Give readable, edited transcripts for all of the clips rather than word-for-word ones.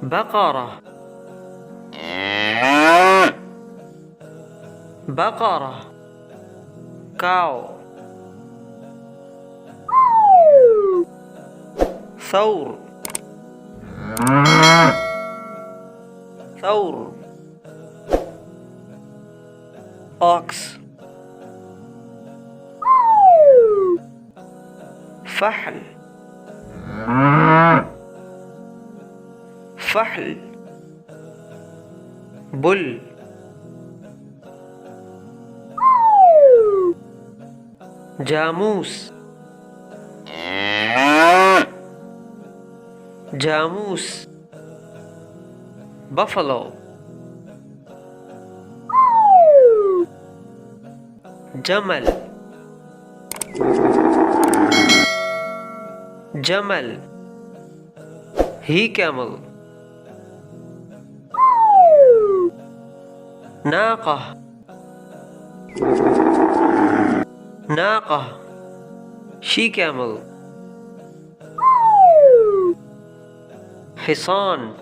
بقرة بقرة cow ثور ثور ox فحل فحل بل جاموس جاموس buffalo جمل جمل he camel ناقة ناقة she camel حصان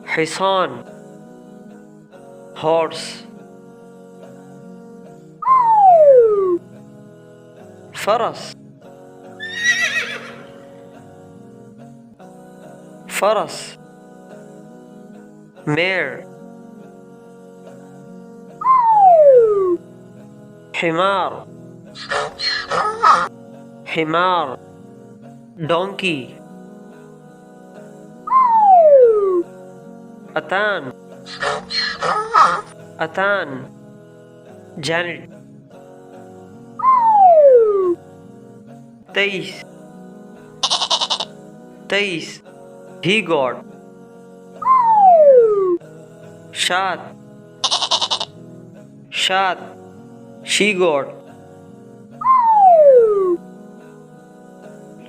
حصان horse فرس فرس mare حمار حمار donkey أتان أتان janet تيس تيس he got شات شات she got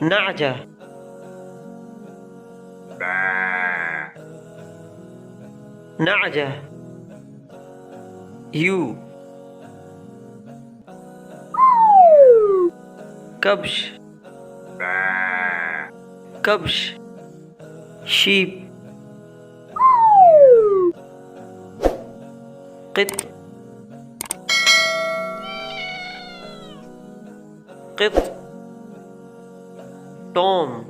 نعجة نعجة you كبش كبش sheep قط قط توم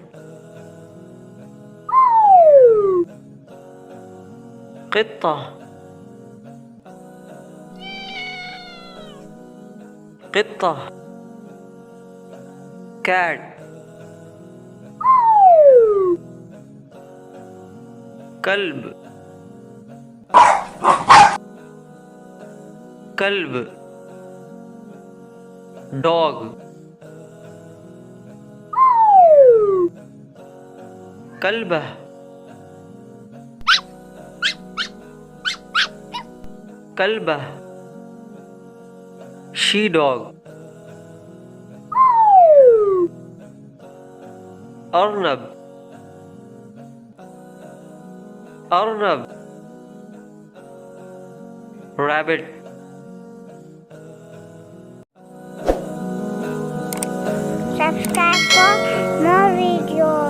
قطة قطة cat كلب كلب dog كلبة كلبة she dog أرنب أرنب rabbit Subscribe for more videos.